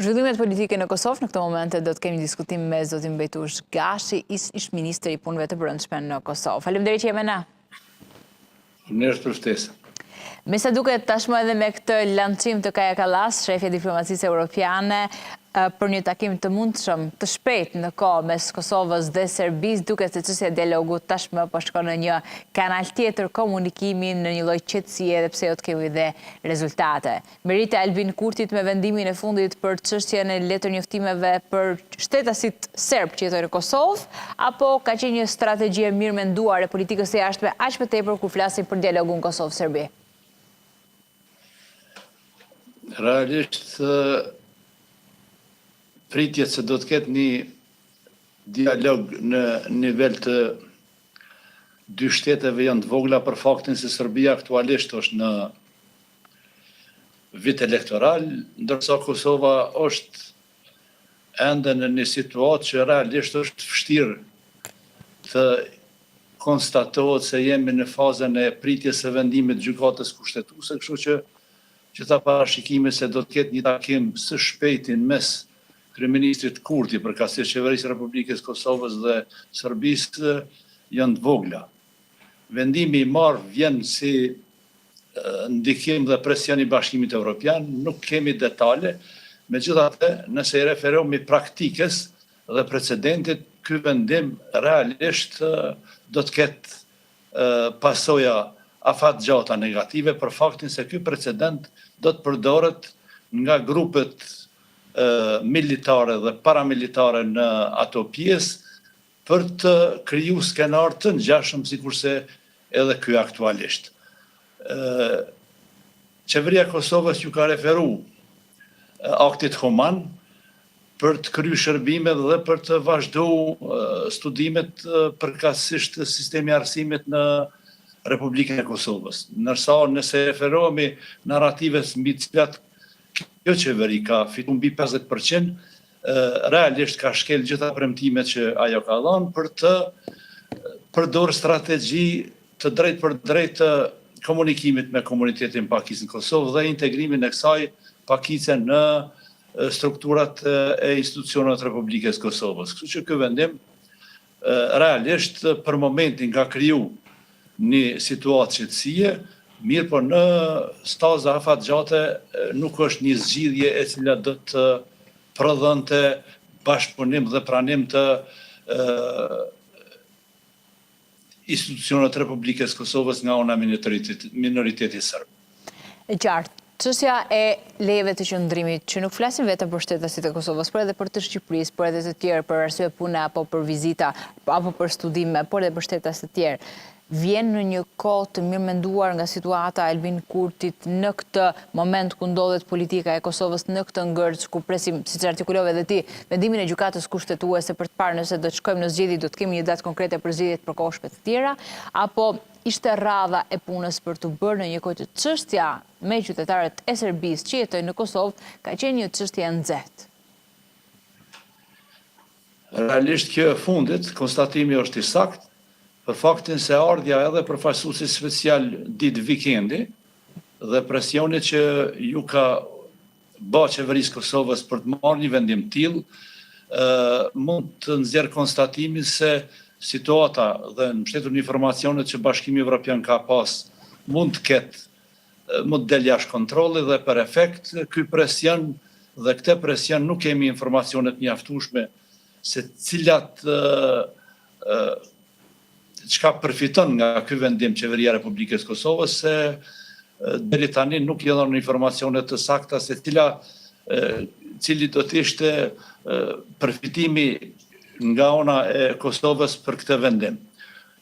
zhvillimet politike në Kosovë në këtë moment do të kemi diskutim me zotin Bejtush Gashi, ish ministri i punëve të brendshme në Kosovë. Faleminderit që jemi na. Faleminderit për ftesën. Me sa duket tashmë edhe me këtë lancim të Kaja Kallas, shefja e diplomacisë europiane, për një takim të mundshëm, të shpejt në kohë mes Kosovës dhe Serbisë, duket se çështja e dialogut tashmë po shkon në një kanal tjetër komunikimi, në një lloj qetësie, edhe pse jo të kemi dhe rezultate. Merita Albin Kurtit me vendimin e fundit për çështjen e letër njoftimeve për shtetasit serb që jetojnë në Kosovë, apo ka qenë një strategji e mirë menduar e politikës së jashtme aq më tepër kur flasim për dialogun Kosovë-Serbi? Realisht, pritjet se do të ketë një dialog në nivel të dy shteteve janë të vogla për faktin se Serbia aktualisht është në vit elektoral, ndërsa Kosova është ende në një situatë që realisht është vështirë të konstatohet se jemi në fazën e pritjes së vendimit gjykatës kushtetuese, kështu që ta parashikime se do të ketë një takim së shpejtin mes kryeministrit Kurti përkatësisht qeverisë Republikës Kosovës dhe Serbisë janë të vogla. Vendimi i marrë vjen si ndikim dhe presion i Bashkimit Evropian, nuk kemi detale, megjithatë nëse i referohemi praktikës dhe precedentit, ky vendim realisht do të ketë pasoja afatgjata negative për faktin se ky precedent do të përdoret nga grupet militare dhe paramilitare në ato pjesë për të kriju skenar të ngjashëm sikurse edhe ky aktualisht. Qeveria e Kosovës ju ka referu aktit human për të kryer shërbime dhe për të vazhduar studimet përkatësisht sistemi arsimit në Republikën e Kosovës. Nëse referohemi narratives mbi të cilat kjo qeveri ka fituar mbi 50%, realisht ka shkel gjitha premtimet që ajo ka dhënë për të përdorur strategji të drejtë për drejtë të komunikimit me komunitetin pakistan në Kosovë dhe integrimin e kësaj pakice në strukturat e institucioneve të Republikës Kosovës. Kështu që ky vendim realisht për momentin ka kriju një situatë qetësie, mirë po në staza afatgjate nuk është një zgjidhje e cila do të prodhonte bashkëpunim dhe pranim të institucionet të Republikës Kosovës nga ana minoriteti serb. E qartë. Çështja e lejeve të qëndrimit, që nuk flasim vetëm për shtetasit e Kosovës, por edhe për të Shqipërisë, por edhe të tjerë, për arsye pune apo për vizita, apo për studime, por edhe për shtetas të tjerë, vjen në një kohë të mirë menduar nga situata e Albin Kurtit në këtë moment ku ndodhet politika e Kosovës në këtë ngërç ku presim, siç artikulove edhe ti, vendimin e gjykatës kushtetuese për të parë nëse do të shkojmë në zgjedhje, do të kemi një datë konkrete për zgjedhjet përkohshme të tjera, apo ishte radha e punës për të bërë në një kohë që çështja me qytetarët e Serbisë që jetojnë në Kosovë ka qenë një çështje e nxehtë. Realisht kjo e fundit, konstatimi është i saktë, për faktin se ardhja edhe përfaqësuesi special ditë vikendi dhe presioni që ju ka bë qeverisë Kosovës për të marrë një vendim të tillë, mund të nxjerr konstatimin se situata dhe në mbështetur në informacionet që Bashkimi Evropian ka pas mund të del jashtë kontrolli dhe për efekt ky presion dhe këtë presion nuk kemi informacionet mjaftueshme se cilat çka përfiton nga ky vendim qeveria e Republikës Kosovës, se deri tani nuk janë informacione të sakta se cili do të ishte përfitimi nga ana e Kosovës për këtë vendim.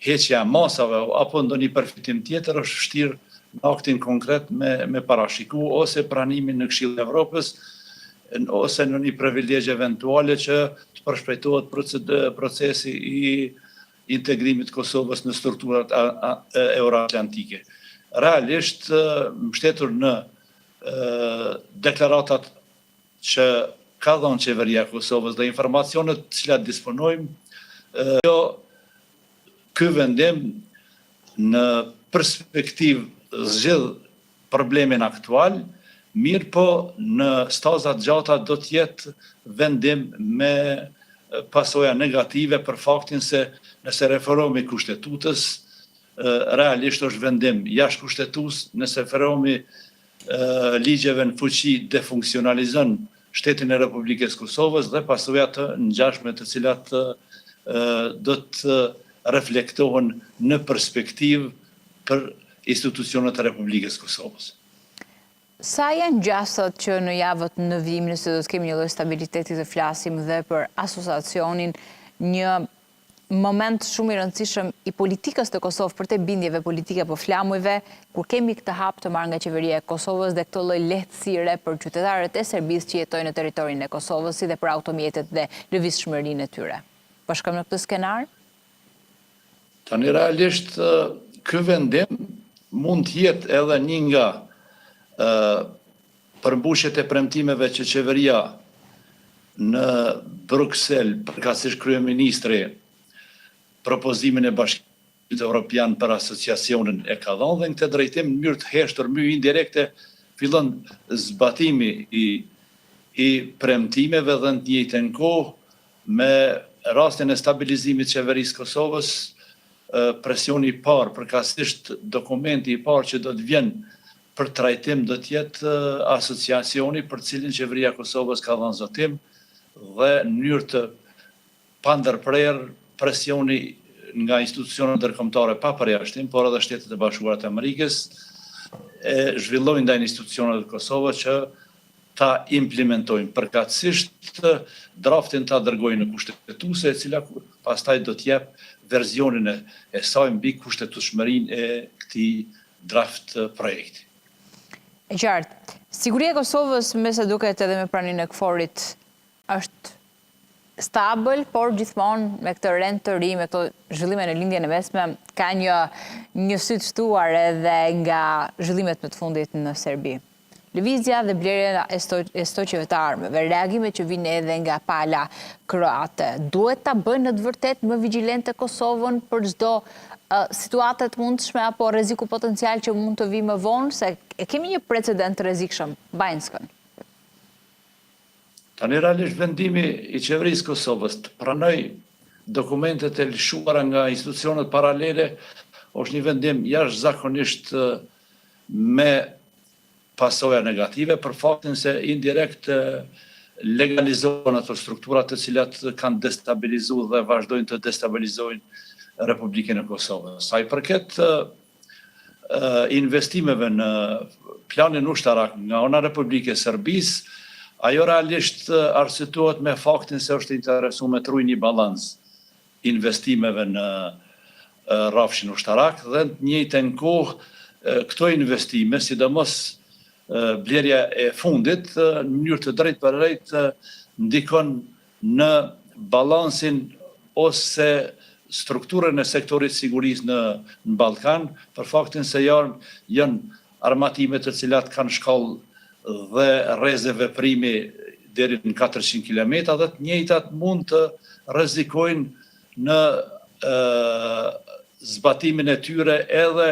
Heqja e masave apo ndonjë përfitim tjetër është vështirë në aktin konkret me parashiku ose pranimin në Këshillin e Evropës ose në një privilegj eventuale që të përshpejtohet procesi i integrimit Kosovës në strukturat euroatlantike. Realisht, mbështetur në deklaratat që ka dhënë qeveria e Kosovës dhe informacionet të cilat disponojmë, ky vendim në perspektivë zgjidh problemin aktual, Mirë po në stazat gjata do t'jetë vendim me pasoja negative për faktin se nëse referohemi kushtetutës, realisht është vendim jashtë kushtetues, nëse referohemi ligjeve në fuqi defunksionalizon shtetin e Republikës Kosovës dhe pasoja të ngjashme të cilat do të reflektohen në perspektivë për institucionet e Republikës Kosovës. Sa janë gjasat që në javët në vijim, nëse do të kemi një lloj stabiliteti të flasim dhe për asociacionin, një moment shumë i rëndësishëm i politikës të Kosovë për te bindjeve politike po flamujve, kur kemi këtë hap të marrë nga qeveria e Kosovës dhe këtë lloj lehtësire për qytetarët e Serbisë që jetojnë në territorin e Kosovës, si dhe për automjetet dhe lëvizshmërinë e tyre. Po shkojmë në këtë skenar? Tani realisht ky vendim mund të jetë edhe një nga përmbushjet e premtimeve që qeveria në Bruxelles, përkatësisht kryeministri, propozimin e Bashkimit Evropian për asociacionin e ka dhënë dhe në këtë drejtim në mënyrë të heshtër, mënyrë indirekte, fillon zbatimi i premtimeve dhe në të njëjtën kohë me rastin e stabilizimit të qeverisë Kosovës, presioni i parë, përkatësisht dokumenti i parë që do të vjen për trajtim do të jetë asociacioni për cilin qeveria e Kosovës ka dhënë zotim dhe në mënyrë të pandërprerë presioni nga institucionet ndërkombëtare pa përjashtim, por edhe Shtetet e Bashkuara të Amerikës zhvillojnë ndaj institucioneve të Kosovës që ta implementojnë përkatësisht draftin ta dërgojnë në kushtetuese, e cila pastaj do të jep versionin e saj mbi kushtetueshmërinë e këtij draft projekti. E qartë, siguria e Kosovës, me sa duket edhe me praninë e KFOR-it, është stabil, por gjithmonë me këtë rend të ri, me këto zhvillime në lindjen e mesme, ka një sy të shtuar edhe nga zhvillimet më të fundit në Serbi. Lëvizja dhe blerja e stoqeve të armëve, reagimet që vijnë edhe nga pala kroate, duhet ta bëjnë në të vërtetë më vigjilente Kosovën për çdo situatë të mundshme apo rreziku potencial që mund të vijë më vonë, se e kemi një precedent të rrezikshëm, Bajnskën. Tani realisht vendimi i qeverisë Kosovës të pranoj dokumentet e lëshuara nga institucionet paralele është një vendim jashtëzakonisht me pasoja negative për faktin se indirekt legalizohen ato strukturat të cilat kanë destabilizuar dhe vazhdojnë të destabilizojnë Republikën e Kosovës. Sa i përket investimeve në planin ushtarak nga ana Republike e Serbisë, ajo realisht arsyetuohet me faktin se është interesuar me të rujë një balans investimeve në rrafshin ushtarak dhe në të njëjtën kohë këto investime, sidomos blerja e fundit, në mënyrë të drejtë për drejtë ndikon në balansin ose strukturën e sektorit sigurisë në Ballkan, për faktin se janë armatime të cilat kanë shkallë dhe rreze veprimi deri në 400 km dhe të njëjtat mund të rrezikojnë në zbatimin e tyre edhe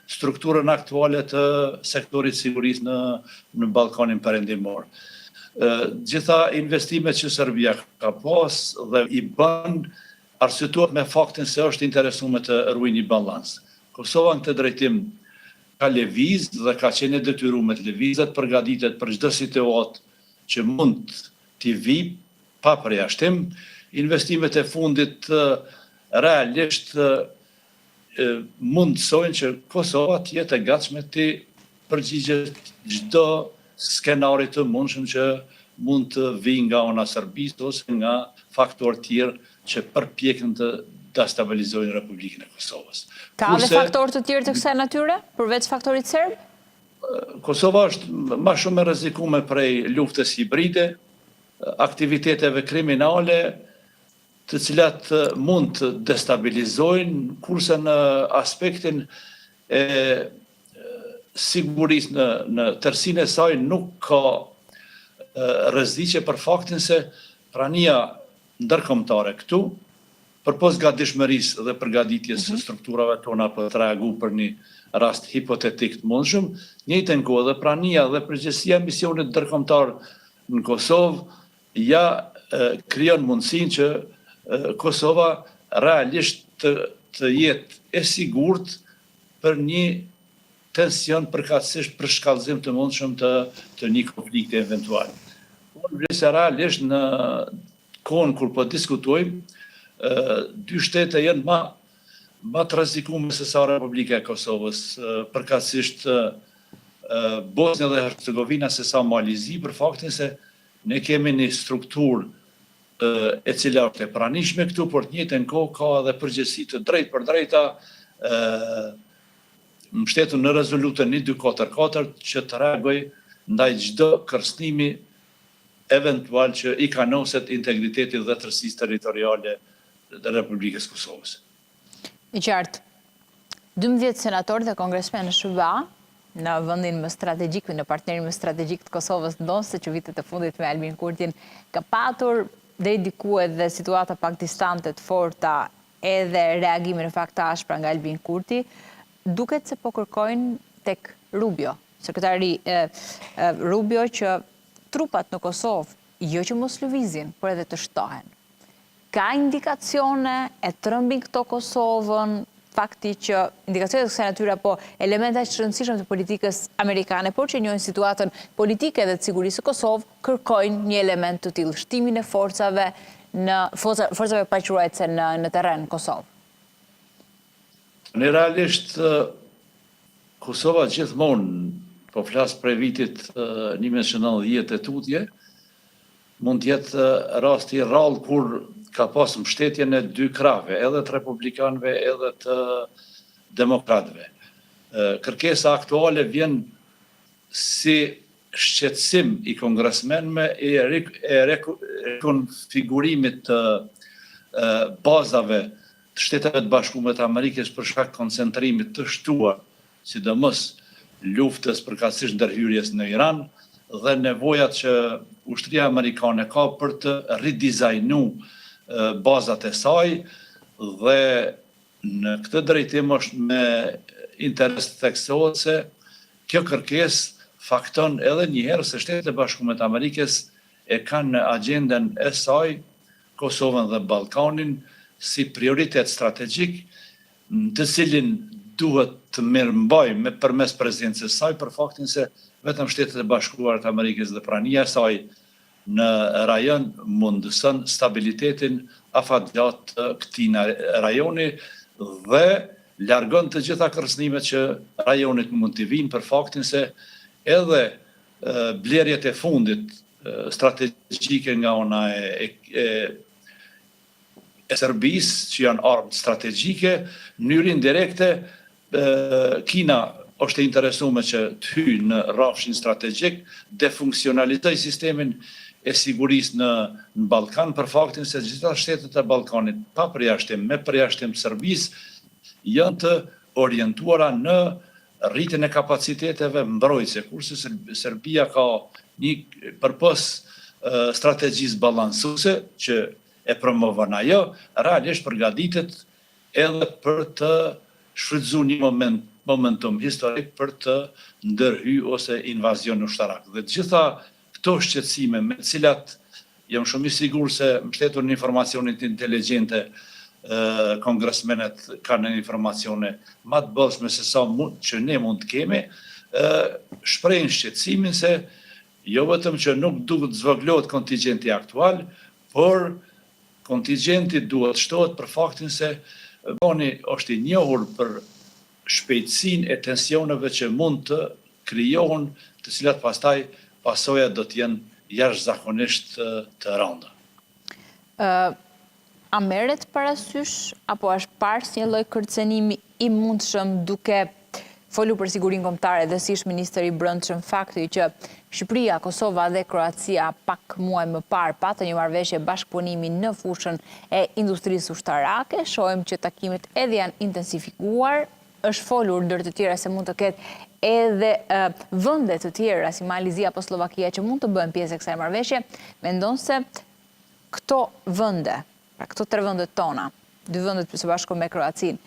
strukturën aktuale të sektorit sigurisë në Ballkanin perëndimor. Gjitha investimet që Serbia ka pas dhe i bën arsyetuar me faktin se është interesuar me të ruajë një balans. Kosova në këtë drejtim ka lëvizë dhe ka qenë e detyruar me të lëvizet, përgatitet për çdo situatë që mund t'i vijë pa përjashtim. Investimet e fundit realisht mundsojnë që Kosova të jetë e gatshme të përgjigjet çdo skenari të mundshëm që mund të vijë nga ana Serbisë ose nga faktorë tjerë që përpjekën të destabilizojnë Republikën e Kosovës. Ka dhe faktorë të tjerë të kësaj natyre, përveç faktorit serb? Kosova është më shumë e rrezikuar prej luftës hibride, aktiviteteve kriminale, të cilat mund të destabilizojnë, kurse në aspektin e sigurisë në tërësinë e saj nuk ka rreziqe për faktin se prania ndërkombëtare këtu përpos gatishmërisë dhe përgatitjes së strukturave tona për të reaguar për një rast hipotetik të mundshëm, njëjtën kohë dhe prania dhe përgjegjësia e misionit ndërkombëtar në Kosovë ja krijon mundësinë që Kosova realisht të jetë e sigurt për një tension përkatësisht për shkallëzim të mundshëm të një konflikti eventual. Unë vlen se realisht në kohën kur po diskutojmë, dy shtete janë ma të rrezikuara se sa Republika e Kosovës, përkatësisht Bosnia dhe Hercegovina se sa Malizi, për faktin se ne kemi një strukturë e cila është e pranishme këtu, por të njëjtën kohë ka edhe përgjegjësi të drejtë për drejta mbështetur në rezolutën 1244 që të reagoj ndaj çdo kërcënimi eventual që i kanoset integritetit dhe tërësisë territoriale të Republikës Kosovës. I qartë, 12 senatorë dhe kongresmenë SBA në vendin më strategjik, në partnerin më strategjik të Kosovës, ndonse që vitet e fundit me Albin Kurtin, ka patur deri diku edhe situata pak distante të forta edhe reagime në fakt të ashpra nga Albin Kurti, duket se po kërkojnë tek Rubio, sekretari Rubio, që trupat në Kosovë jo që mos lëvizin, por edhe të shtohen. Ka indikacione e trëmbin këto Kosovën, fakti që indikacionet të kësaj natyre apo elementa që rëndësishëm të politikës amerikane, por që njohin situatën politike dhe të sigurisë së Kosovë, kërkojnë një element të tillë, shtimin e forcave paqëruese në terren Kosovë. Në realisht, Kosova gjithmonë, po flas prej vitit 1990 e tutje, mund të jetë rasti rrallë kur ka pas mbështetjen e dy krave, edhe të republikanëve, edhe të demokratëve. Kërkesa aktuale vjen si shqetësim i kongresmenëve e rekonfigurimit të bazave të Shteteve të Bashkuara të Amerikës për shkak koncentrimit të shtuar, sidomos luftës përkatësisht ndërhyrjes në Iran dhe nevojat që ushtria amerikane ka për të ridizajnuar bazat e saj, dhe në këtë drejtim është me interes të theksohet se kjo kërkesë fakton edhe një herë se Shtetet e Bashkuara të Amerikës e kanë në agjendën e saj Kosovën dhe Ballkanin si prioritet strategjik, të cilin duhet të mirëmbajmë me përmes prezencës saj, për faktin se vetëm Shtetet e Bashkuara të Amerikës dhe prania e saj në rajon mundëson stabilitetin afatgjat të këtij rajoni dhe largon të gjitha kërcënimet që rajonit mund të vinë, për faktin se edhe blerjet e fundit strategjike nga ona e Serbisë, që janë armë strategjike, në mënyrë indirekte Kina është e interesuar që të hyjë në rrafshin strategjik, defunksionalizoj sistemin e sigurisë në Ballkan, për faktin se gjitha shtetet e Ballkanit, pa përjashtim, me përjashtim të Serbisë, janë të orientuara në rritjen e kapaciteteve mbrojtëse, kurse Serbia ka një përpos strategjisë balansuese që e promovon ajo, realisht përgatitet edhe për të shfrytzuar një momentum historik për të ndërhyrë ose invazion ushtarak. Dhe të gjitha këto shqetësime me të cilat jam shumë i sigurt se mbështetur në informacionet inteligjente kongresmenet kanë informacione më të bollshme se sa që ne mund të kemi, shprehin shqetësimin se jo vetëm që nuk duhet zvoglohet kontingjenti aktual, por kontingjenti duhet shtohet për faktin se Boni është i njohur për shpejtësinë e tensioneve që mund të krijohen, të cilat pastaj pasojat do të jenë jashtëzakonisht të rënda. A merret parasysh apo është parë si një lloj kërcënimi i mundshëm duke folur për sigurinë kombëtare dhe si ish ministër i brendshëm fakti që Shqipëria, Kosova dhe Kroacia pak muaj më parë patën një marrëveshje bashkëpunimi në fushën e industrisë ushtarake, shohim që takimet edhe janë intensifikuar, është folur ndër të tjera se mund të ketë edhe vende të tjera si Malizia apo Slovakia që mund të bëhen pjesë e kësaj marrëveshje. Mendon se këto vende, pra këto tre vendet tona, dy vendet së bashku me Kroacin,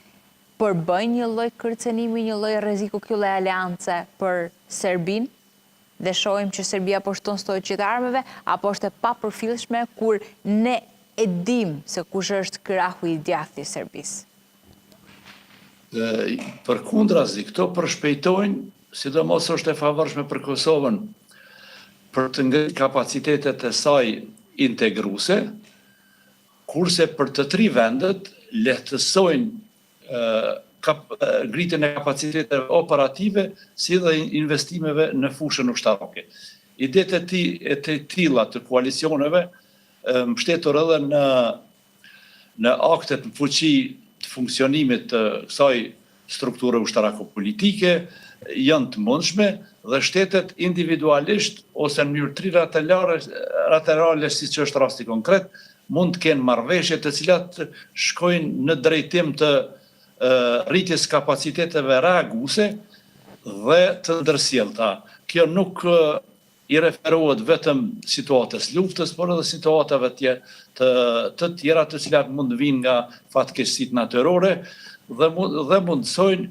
përbëjnë një lloj kërcenimi, një lloj rreziku kjo lloj aleance për Serbinë? Dhe shohim që Serbia po shton stojë qytetarëve, apo është e papërfillshme kur ne e dim se kush është krahu i djathtë i Serbisë? Përkundrazi, këto përshpejtojnë, sidomos është e favorshme për Kosovën, për të ngritur kapacitetet e saj integruese, kurse për të tri vendet lehtësojnë ngritjen e kapaciteteve operative si dhe investimeve në fushën ushtarake. Idetë e të tilla të koalicioneve mbështetur edhe në aktet në fuqi të funksionimit të kësaj strukture ushtarako-politike janë të mundshme dhe shtetet individualisht ose në mënyrë trilaterale, siç është rasti konkret, mund të kenë marrëveshje të cilat shkojnë në drejtim të rritjes kapaciteteve reaguese dhe të ndërsjellta. Kjo nuk i referohet vetëm situatës luftës, por edhe situatave të tjera të cilat mund vinë nga fatkeqësitë natyrore dhe mundësojnë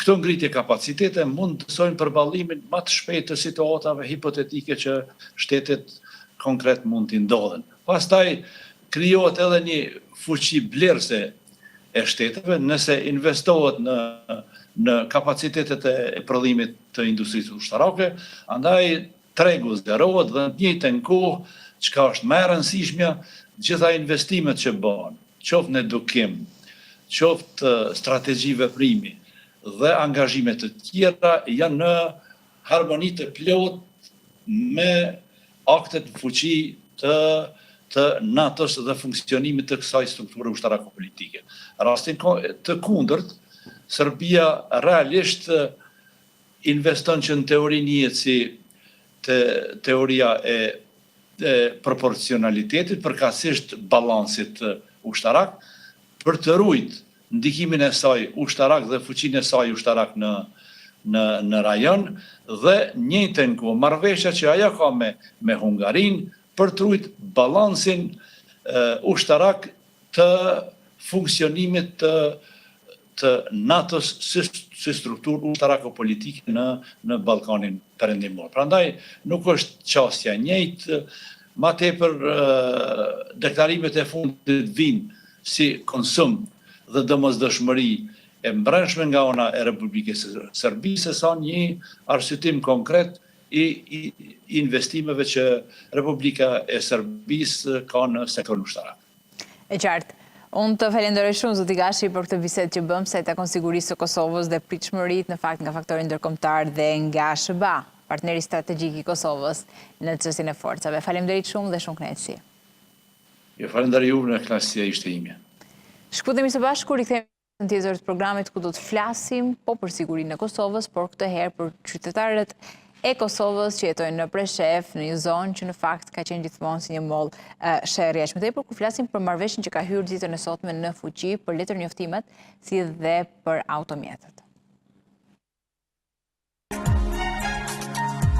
këto ngritje kapacitete mundësojnë përballimin më të shpejtë të situatave hipotetike që shtetet konkret mund t'i ndodhen. Pastaj krijohet edhe një fuqi blerëse e shteteve nëse investohet në kapacitetet e prodhimit të industrisë ushtarake, andaj tregu zgjerohet dhe në njëjtën kohë, çka është më e rëndësishme, gjitha investimet që bëhen, qoftë në edukim, qoftë strategji veprimi dhe angazhime të tjera janë në harmoni të plot me aktet në fuqi të NATO-s dhe funksionimit të kësaj strukture ushtarako-politike. Rastin të kundërt, Serbia realisht investon që në teori njihet si teoria e proporcionalitetit, përkatësisht balansit ushtarak, për të ruajtur ndikimin e saj ushtarak dhe fuqinë e saj ushtarak në rajon dhe njëjtën kohë marrëveshja që ajo ka me Hungarinë për të ruajtur balansin ushtarak të funksionimit të NATO-s si strukturë ushtarako-politike në Ballkanin Perëndimor. Prandaj nuk është çështja e njëjtë, ma tepër deklarimet e fundit vinë si konsum dhe domosdoshmëri e mbrëmshme nga ana e Republikës së Serbisë, sa një arsyetim konkret i investimeve që Republika e Serbisë ka në sektorin ushtarak. E qartë. Unë të falenderoj shumë, zoti Gashi, për këtë bisedë që bëm se takon sigurisë së Kosovës dhe pritshmëritë në fakt nga faktori ndërkombëtar dhe nga SBA, partneri strategjik i Kosovës në çështjen e forcave. Faleminderit shumë dhe shumë kënaqësi. Ju falenderoj juve, në kënaqësia ishte ime. Shkputemi së bashku, rikthehemi në tjetër të programit ku do të flasim po për sigurinë e Kosovës, por këtë herë për qytetarët e Kosovës që jetojnë në Preshef, në një zonë që në fakt ka qenë gjithmonë si një moll sherrjesh. Më tepër ku flasim për marrëveshjen që ka hyrë ditën e sotme në fuqi për letër njoftimet si dhe për automjetet.